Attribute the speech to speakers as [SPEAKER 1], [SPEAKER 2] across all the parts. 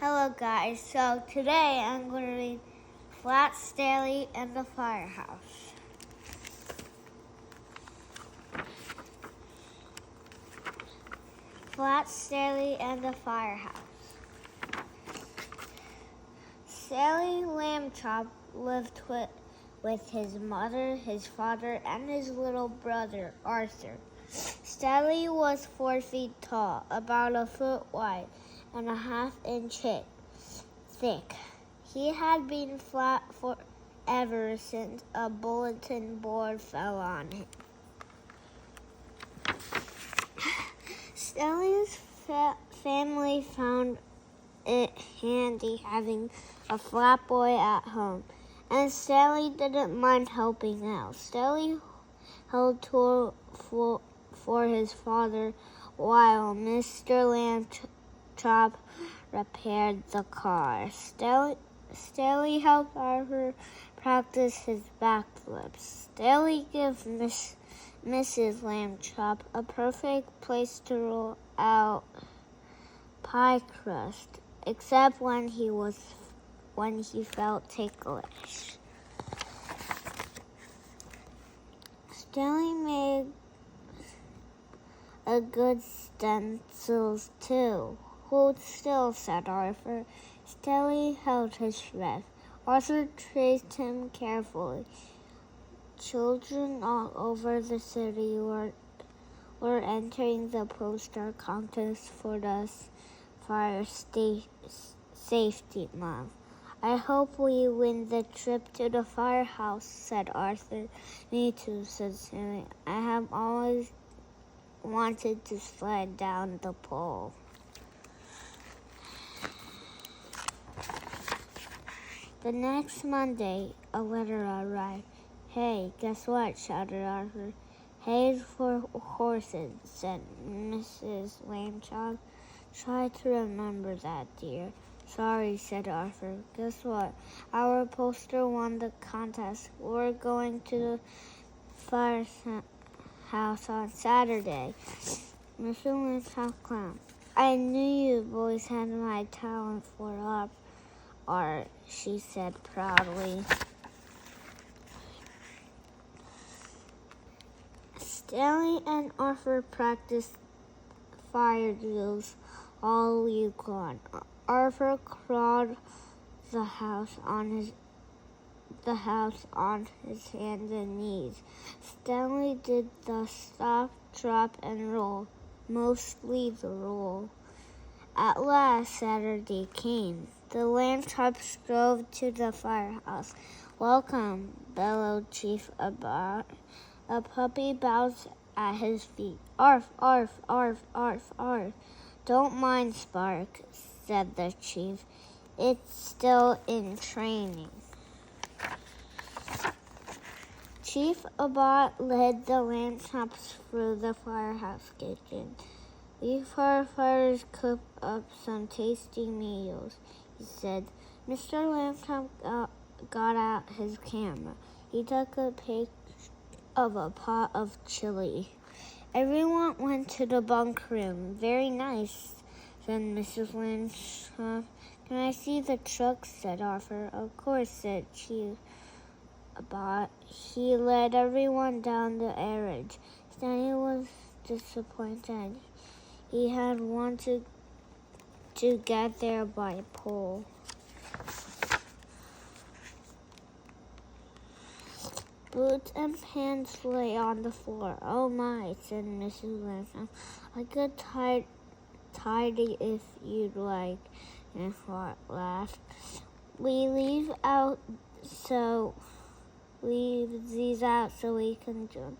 [SPEAKER 1] Hello guys, so today I'm going to read Flat Stanley and the Firehouse. Flat Stanley and the Firehouse. Stanley Lamb Chop lived with his mother, his father, and his little brother, Arthur. Stanley was 4 feet tall, about a foot wide, and a half-inch thick. He had been flat forever since a bulletin board fell on him. Stanley's family found it handy having a flat boy at home, and Stanley didn't mind helping out. Stanley held tool for his father while Mr. Lamb Chop repaired the car. Stanley helped Arthur practice his backflips. Stanley gave Mrs. Lamb Chop a perfect place to roll out pie crust, except when he felt ticklish. Stanley made a good stencils too. Hold still, said Arthur. Stanley held his breath. Arthur traced him carefully. Children all over the city were entering the poster contest for the fire safety month. I hope we win the trip to the firehouse, said Arthur. Me too, said Stanley. I have always wanted to slide down the pole. The next Monday, a letter arrived. Hey, guess what? Shouted Arthur. Hay's for horses, said Mrs. Lamb Chop. Try to remember that, dear. Sorry, said Arthur. Guess what? Our poster won the contest. We're going to the firehouse on Saturday. Mr. Lamb Chop clowned. I knew you boys had my talent for art, she said proudly. Stanley and Arthur practiced fire drills all week long. Arthur crawled the house on his hands and knees. Stanley did the stop, drop, and roll, mostly the roll. At last, Saturday came. The Lamb Chops drove to the firehouse. Welcome, bellowed Chief Abbott. A puppy bounced at his feet. Arf, arf, arf, arf, arf. Don't mind Spark, said the chief. It's still in training. Chief Abbott led the Lamb Chops through the firehouse kitchen. We firefighters cooked up some tasty meals, he said. Mr. Lamb Chop got out his camera. He took a picture of a pot of chili. Everyone went to the bunk room. Very nice, said Mrs. Lamb Chop. Can I see the truck, said Arthur. Of course, said Chief Abbott. He led everyone down the carriage. Stanley was disappointed. He had wanted to get there by pole. Boots and pants lay on the floor. Oh my, said Mrs. Vincent. I could tidy if you'd like, and Hart laughed. We leave these out so we can jump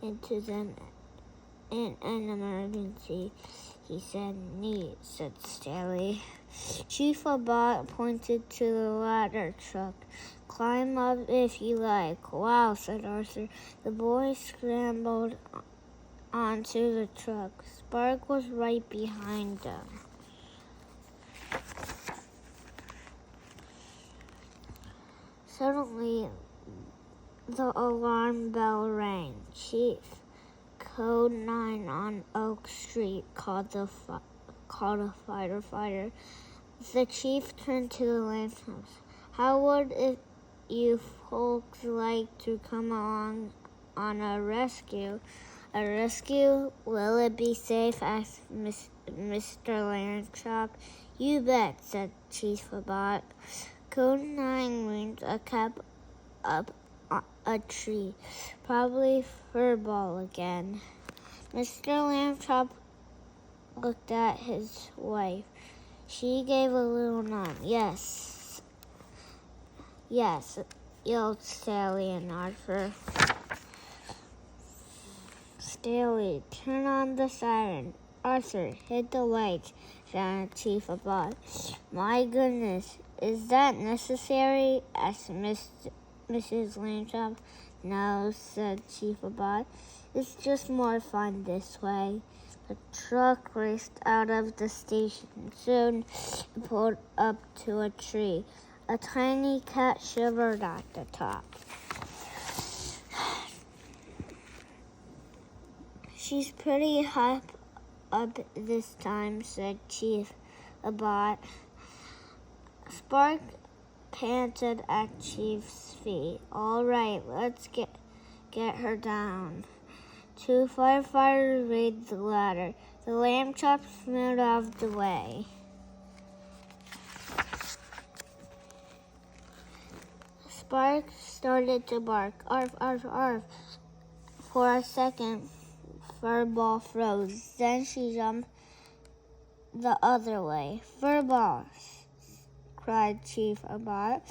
[SPEAKER 1] into them in an emergency, he said. Neat, said Stanley. Chief Abbott pointed to the ladder truck. Climb up if you like. Wow, said Arthur. The boys scrambled onto the truck. Spark was right behind them. Suddenly, the alarm bell rang. Chief, Code 9 on Oak Street, called a firefighter. The chief turned to the lamb chops. How would it you folks like to come along on a rescue? A rescue? Will it be safe? Asked Mr. Lambchop. You bet, said Chief Abot. Code 9 means a cap up a tree. Probably Furball again. Mr. Lambchop looked at his wife. She gave a little nod. Yes, yelled Stanley and Arthur. Stanley, turn on the siren. Arthur, hit the lights, shouted Chief Abot. My goodness, is that necessary? Asked Mrs. Lambchop. No, said Chief Abot. It's just more fun this way. The truck raced out of the station. Soon it pulled up to a tree. A tiny cat shivered at the top. She's pretty high up this time, said Chief Abot. Spark panted at Chief's feet. All right, let's get her down. 2 firefighters raised the ladder. The lamb chops moved out of the way. Spark started to bark. Arf, arf, arf. For a second, Furball froze. Then she jumped the other way. Furball, cried Chief Abot.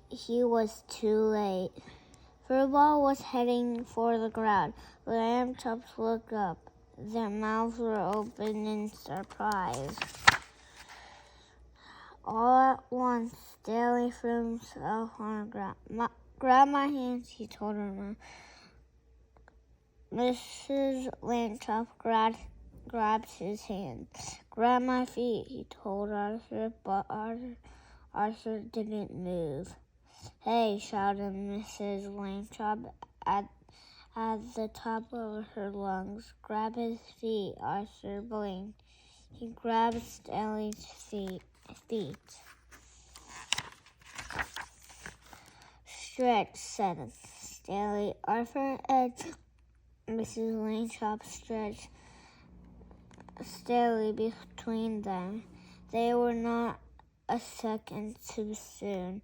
[SPEAKER 1] He was too late. Furball was heading for the ground. The lamb chops looked up. Their mouths were open in surprise. All at once, Stanley threw himself on the ground. Grab my hands, he told her mom. Mrs. Lambchop grabbed his hand. Grab my feet, he told Arthur, but Arthur didn't move. Hey, shouted Mrs. Lambchop at the top of her lungs. Grab his feet, Arthur blinked. He grabbed Stanley's feet. Stretch, said Stanley. Arthur and Mrs. Lambchop stretched Stanley between them. They were not a second too soon.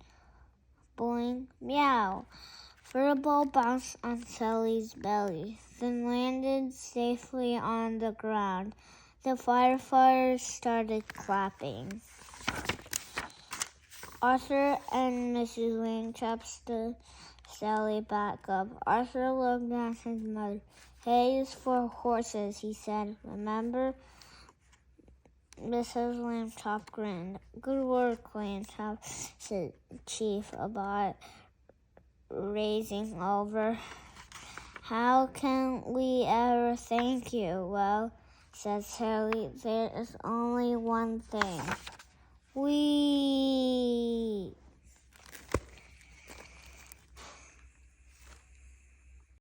[SPEAKER 1] Boing, meow. Furball bounced on Sally's belly, then landed safely on the ground. The firefighters started clapping. Arthur and Mrs. Lambchop stood Sally back up. Arthur looked at his mother. Hay is for horses, he said. Remember? Mrs. Lambchop grinned. Good work, Lambchop, said Chief Abot, raising over. How can we ever thank you? Well, said Sally, there is only one thing. We